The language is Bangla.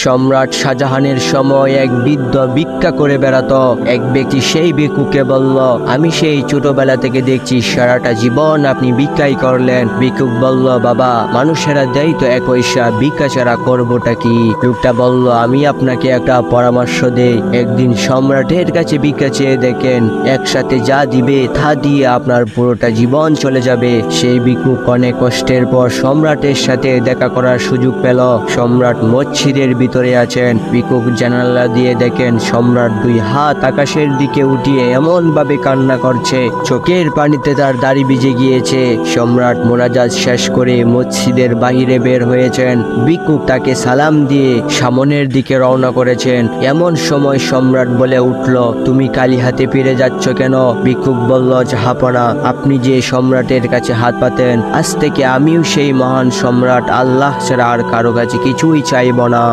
সম্রাট শাহজাহানের সময় এক বৃদ্ধ ভিক্ষা করে বেড়াতো। এক ব্যক্তি সেই ভিক্ষুককে বলল, আমি সেই ছোটবেলা থেকে দেখছি সারাটা জীবন আপনি ভিক্ষাই করলেন। ভিক্ষুক বলল, বাবা, মানুষেরা দেয় তো এক পয়সা, ভিক্ষা ছাড়া করবোটা কি? লোকটা বলল, আমি আপনাকে একটা পরামর্শ দেই, একদিন সম্রাটের কাছে ভিক্ষা চেয়ে দেখেন, একসাথে যা দিবে তা দিয়ে আপনার পুরোটা জীবন চলে যাবে। সেই ভিক্ষুক অনেক কষ্টের পর সম্রাটের সাথে দেখা করার সুযোগ পেল। সম্রাট মসজিদের ভিতরে আছেন। ভিক্ষুক জানালা দিয়ে দেখেন সম্রাট দুই হাত আকাশের দিকে উঠিয়ে এমন ভাবে কান্না করছে, চোখের পানিতে তার দাড়ি ভিজে গিয়েছে। সম্রাট মোনাজাত শেষ করে মসজিদের বাহিরে বের হয়েছেন। ভিক্ষুক তাকে সালাম দিয়ে সামনের দিকে রওনা করেছেন। এমন সময় সম্রাট বলে উঠল, তুমি খালি হাতে ফিরে যাচ্ছ কেন? ভিক্ষুক বলল, জাহাপনা, আপনি যে সম্রাটের কাছে হাত পাতেন, আজ থেকে আমিও সেই মহান সম্রাট আল্লাহ ছাড়া আর কারো কাছে কিছুই চাইব না।